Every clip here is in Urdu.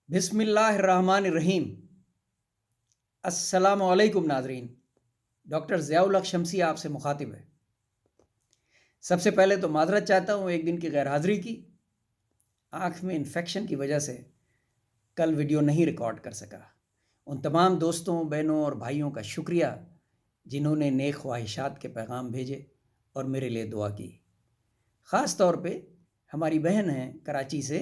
بسم اللہ الرحمن الرحیم۔ السلام علیکم ناظرین، ڈاکٹر ضیاء الحق شمسی آپ سے مخاطب ہے۔ سب سے پہلے تو معذرت چاہتا ہوں ایک دن کی غیر حاضری کی۔ آنکھ میں انفیکشن کی وجہ سے کل ویڈیو نہیں ریکارڈ کر سکا۔ ان تمام دوستوں، بہنوں اور بھائیوں کا شکریہ جنہوں نے نیک خواہشات کے پیغام بھیجے اور میرے لیے دعا کی۔ خاص طور پہ ہماری بہن ہیں کراچی سے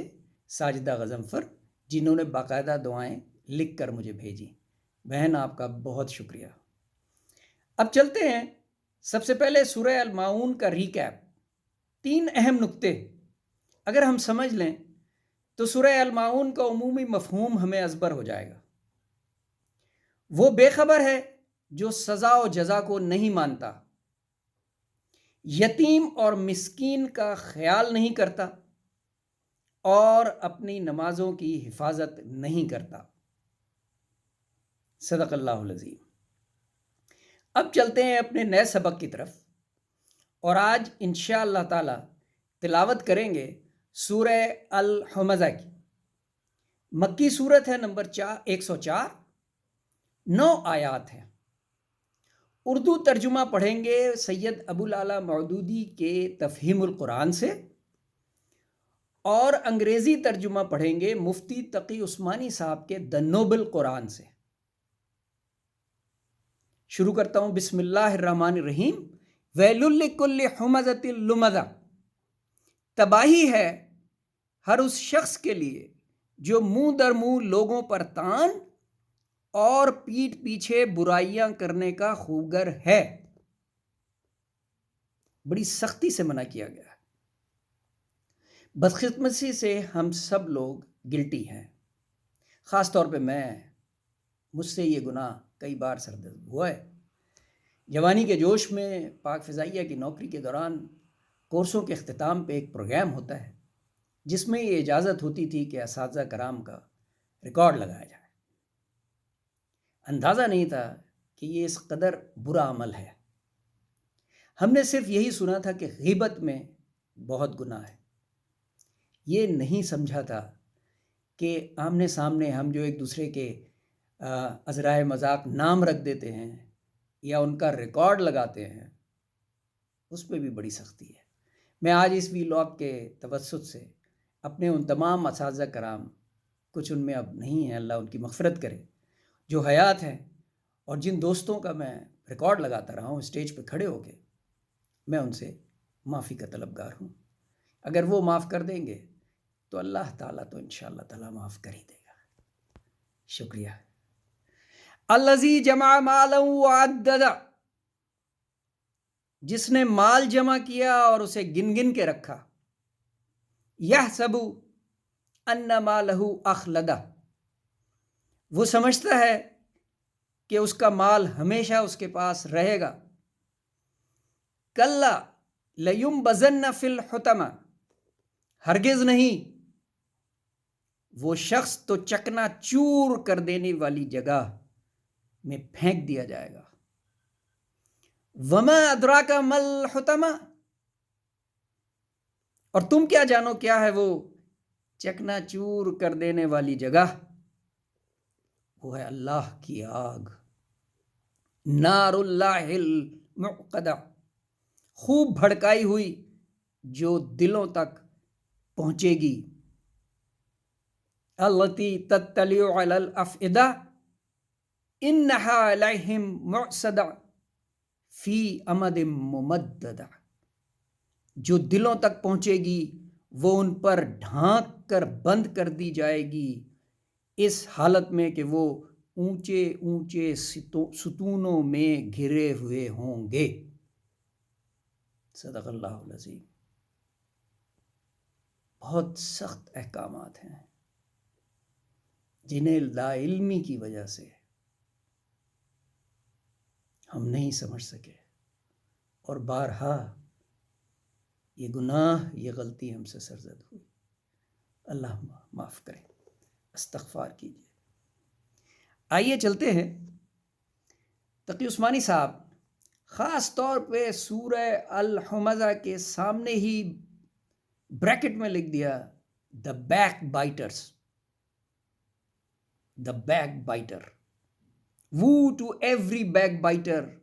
ساجدہ غضنفر، جنہوں نے باقاعدہ دعائیں لکھ کر مجھے بھیجی۔ بہن آپ کا بہت شکریہ۔ اب چلتے ہیں سب سے پہلے سورہ الماعون کا ریکیپ۔ 3 اہم نکتے اگر ہم سمجھ لیں تو سورہ الماعون کا عمومی مفہوم ہمیں ازبر ہو جائے گا۔ وہ بے خبر ہے جو سزا و جزا کو نہیں مانتا، یتیم اور مسکین کا خیال نہیں کرتا اور اپنی نمازوں کی حفاظت نہیں کرتا۔ صدق اللہ العظیم۔ اب چلتے ہیں اپنے نئے سبق کی طرف، اور آج انشاءاللہ تعالی تلاوت کریں گے سورہ الحمزہ کی۔ مکی سورت ہے، نمبر 104، 9 آیات ہیں۔ اردو ترجمہ پڑھیں گے سید ابو العلا مودودی کے تفہیم القرآن سے، اور انگریزی ترجمہ پڑھیں گے مفتی تقی عثمانی صاحب کے دی نوبل قرآن سے۔ شروع کرتا ہوں، بسم اللہ الرحمن الرحیم۔ ویل لکل ہمزۃ لمزہ، تباہی ہے ہر اس شخص کے لیے جو منہ در منہ لوگوں پر تان اور پیٹھ پیچھے برائیاں کرنے کا خوگر ہے۔ بڑی سختی سے منع کیا گیا ہے۔ بدقسمتی سے ہم سب لوگ گلٹی ہیں، خاص طور پہ مجھ سے یہ گناہ کئی بار سرزد ہوا ہے۔ جوانی کے جوش میں پاک فضائیہ کی نوکری کے دوران کورسوں کے اختتام پہ ایک پروگرام ہوتا ہے جس میں یہ اجازت ہوتی تھی کہ اساتذہ کرام کا ریکارڈ لگایا جائے۔ اندازہ نہیں تھا کہ یہ اس قدر برا عمل ہے۔ ہم نے صرف یہی سنا تھا کہ غیبت میں بہت گناہ ہے، یہ نہیں سمجھا تھا کہ آمنے سامنے ہم جو ایک دوسرے کے عذرائے مذاق نام رکھ دیتے ہیں یا ان کا ریکارڈ لگاتے ہیں، اس پہ بھی بڑی سختی ہے۔ میں آج اس ویلاگ کے توسط سے اپنے ان تمام اساتذہ کرام، کچھ ان میں اب نہیں ہیں، اللہ ان کی مغفرت کرے، جو حیات ہیں، اور جن دوستوں کا میں ریکارڈ لگاتا رہا ہوں اسٹیج پہ کھڑے ہو کے، میں ان سے معافی کا طلبگار ہوں۔ اگر وہ معاف کر دیں گے تو اللہ تعالیٰ تو انشاءاللہ تعالیٰ معاف کر ہی دے گا۔ شکریہ۔ الذی جمع مالا وعددہ، جس نے مال جمع کیا اور اسے گن گن کے رکھا۔ یحسب ان مالہ اخلدہ، وہ سمجھتا ہے کہ اس کا مال ہمیشہ اس کے پاس رہے گا۔ کلا لینبذن فی الحطمہ، ہرگز نہیں، وہ شخص تو چکنا چور کر دینے والی جگہ میں پھینک دیا جائے گا۔ وما ادراک ما الحطمہ، اور تم کیا جانو کیا ہے وہ چکنا چور کر دینے والی جگہ؟ وہ ہے اللہ کی آگ، نار اللہ الموقدہ، خوب بھڑکائی ہوئی جو دلوں تک پہنچے گی۔ التی تطلع علی الافئدہ انہا علیہم مؤصدہ فی امد ممددہ، جو دلوں تک پہنچے گی وہ ان پر ڈھانک کر بند کر دی جائے گی، اس حالت میں کہ وہ اونچے اونچے ستونوں میں گھرے ہوئے ہوں گے۔ صدق اللہ العظیم۔ بہت سخت احکامات ہیں جنہیں لا علمی کی وجہ سے ہم نہیں سمجھ سکے، اور بارہا یہ گناہ، یہ غلطی ہم سے سرزد ہوئی۔ اللہ معاف کرے، استغفار کیجیے۔ آئیے چلتے ہیں، تقی عثمانی صاحب خاص طور پہ سورہ الحمزہ کے سامنے ہی بریکٹ میں لکھ دیا the backbiters, the backbiter. Woe to every backbiter,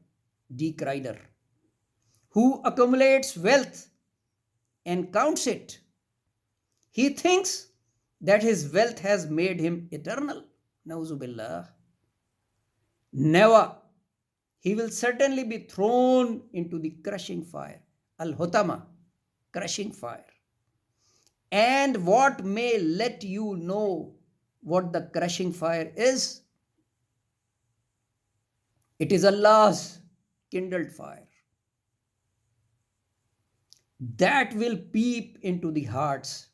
decrider, who accumulates wealth and counts it. He thinks that his wealth has made him eternal. Nauzubillah. Never. He will certainly be thrown into the crushing fire. Al-Hutama, crushing fire. And what may let you know what the crushing fire is? It is Allah's kindled fire that will peep into the hearts.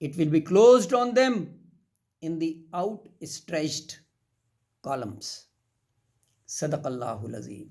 It will be closed on them in the outstretched columns. Sadaqallahul Azim.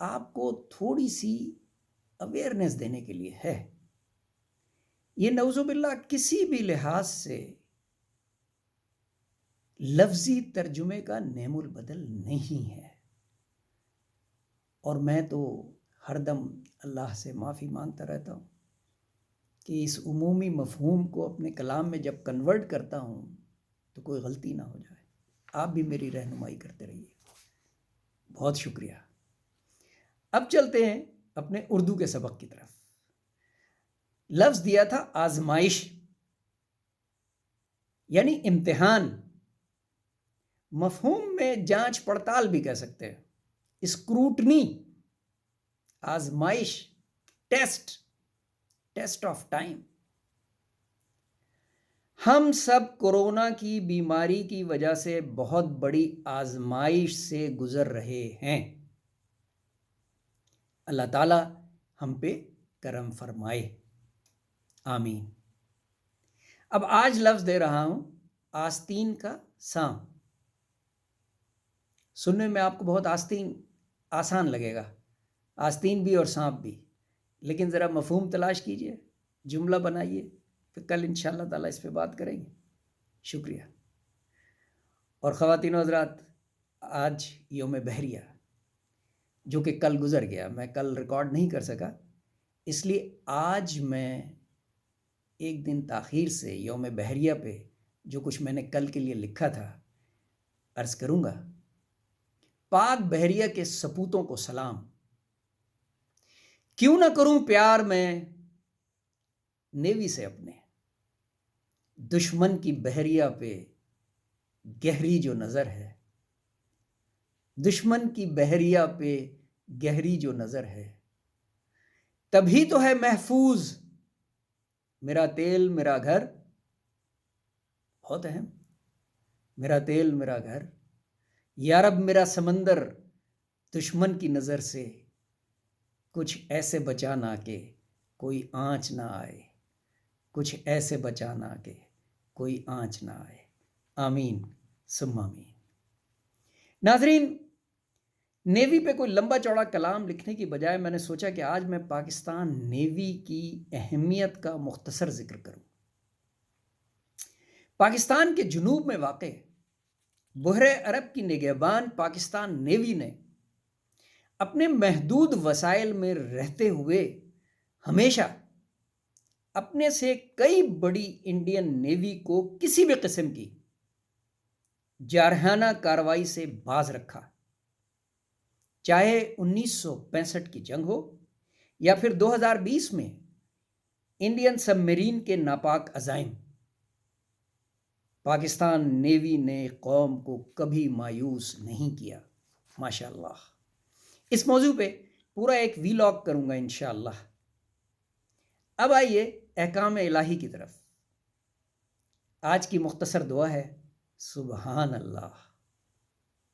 آپ کو تھوڑی سی اویئرنیس دینے کے لیے ہے. یہ نعوذ باللہ کسی بھی لحاظ سے لفظی ترجمے کا نعم البدل نہیں ہے، اور میں تو ہر دم اللہ سے معافی مانگتا رہتا ہوں کہ اس عمومی مفہوم کو اپنے کلام میں جب کنورٹ کرتا ہوں تو کوئی غلطی نہ ہو جائے. آپ بھی میری رہنمائی کرتے رہیے. بہت شکریہ. اب چلتے ہیں اپنے اردو کے سبق کی طرف. لفظ دیا تھا آزمائش، یعنی امتحان. مفہوم میں جانچ پڑتال بھی کہہ سکتے ہیں، اسکروٹنی، آزمائش، ٹیسٹ آف ٹائم. ہم سب کورونا کی بیماری کی وجہ سے بہت بڑی آزمائش سے گزر رہے ہیں. اللہ تعالی ہم پہ کرم فرمائے، آمین. اب آج لفظ دے رہا ہوں آستین کا سانپ. سننے میں آپ کو بہت آسان لگے گا، آستین بھی اور سانپ بھی، لیکن ذرا مفہوم تلاش کیجئے، جملہ بنائیے، پھر کل انشاءاللہ تعالیٰ اس پہ بات کریں گے. شکریہ. اور خواتین و حضرات، آج یوم بحریہ جو کہ کل گزر گیا، میں کل ریکارڈ نہیں کر سکا، اس لیے آج میں ایک دن تاخیر سے یوم بحریہ پہ جو کچھ میں نے کل کے لیے لکھا تھا عرض کروں گا. پاک بحریہ کے سپوتوں کو سلام. کیوں نہ کروں پیار میں نیوی سے اپنے، دشمن کی بحریہ پہ گہری جو نظر ہے، دشمن کی بحریہ پہ گہری جو نظر ہے، تبھی تو ہے محفوظ میرا تیل میرا گھر. بہت اہم، میرا تیل میرا گھر. یا رب میرا سمندر دشمن کی نظر سے کچھ ایسے بچانا کہ کوئی آنچ نہ آئے، کچھ ایسے بچانا کہ کوئی آنچ نہ آئے. آمین ثم آمین. ناظرین، نیوی پہ کوئی لمبا چوڑا کلام لکھنے کی بجائے میں نے سوچا کہ آج میں پاکستان نیوی کی اہمیت کا مختصر ذکر کروں. پاکستان کے جنوب میں واقع بحر عرب کی نگہبان پاکستان نیوی نے اپنے محدود وسائل میں رہتے ہوئے ہمیشہ اپنے سے کئی بڑی انڈین نیوی کو کسی بھی قسم کی جارحانہ کارروائی سے باز رکھا، چاہے 1965 کی جنگ ہو یا پھر 2020 میں انڈین سب میرین کے ناپاک عزائم. پاکستان نیوی نے قوم کو کبھی مایوس نہیں کیا، ماشاءاللہ. اس موضوع پہ پورا ایک ویلاگ کروں گا انشاءاللہ. اب آئیے احکام الہی کی طرف. آج کی مختصر دعا ہے سبحان اللہ،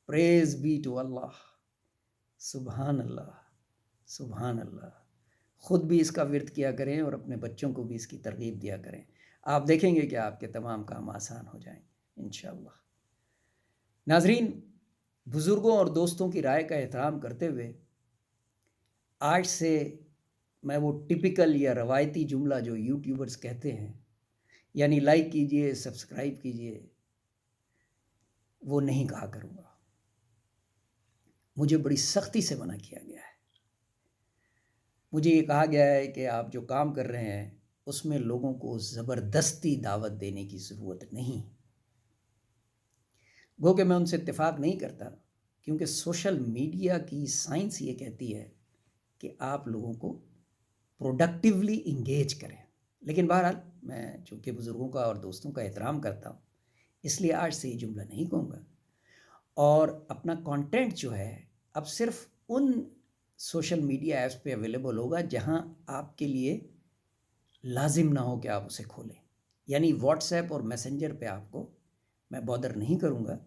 پریز بی ٹو اللہ. سبحان اللہ، سبحان اللہ. خود بھی اس کا ورد کیا کریں اور اپنے بچوں کو بھی اس کی ترغیب دیا کریں. آپ دیکھیں گے کہ آپ کے تمام کام آسان ہو جائیں انشاءاللہ. ناظرین، بزرگوں اور دوستوں کی رائے کا احترام کرتے ہوئے آج سے میں وہ ٹپیکل یا روایتی جملہ جو یوٹیوبرز کہتے ہیں، یعنی لائک کیجئے، سبسکرائب کیجئے، وہ نہیں کہا کروں گا. مجھے بڑی سختی سے منع کیا گیا ہے. مجھے یہ کہا گیا ہے کہ آپ جو کام کر رہے ہیں اس میں لوگوں کو زبردستی دعوت دینے کی ضرورت نہیں. گو کہ میں ان سے اتفاق نہیں کرتا، کیونکہ سوشل میڈیا کی سائنس یہ کہتی ہے کہ آپ لوگوں کو پروڈکٹیولی انگیج کریں. لیکن بہرحال میں چونکہ بزرگوں کا اور دوستوں کا احترام کرتا ہوں، اس لیے آج سے یہ جملہ نہیں کہوں گا. اور اپنا کانٹینٹ جو ہے اب صرف ان سوشل میڈیا ایپس پہ اویلیبل ہوگا جہاں آپ کے لیے لازم نہ ہو کہ آپ اسے کھولیں. یعنی واٹس ایپ اور میسنجر پہ آپ کو میں بادر نہیں کروں گا.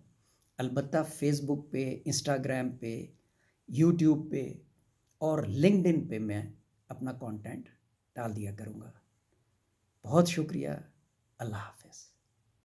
البتہ فیس بک پہ، انسٹاگرام پہ، یوٹیوب پہ اور لنکڈ ان پہ میں اپنا کانٹینٹ ڈال دیا کروں گا. بہت شکریہ. اللہ حافظ.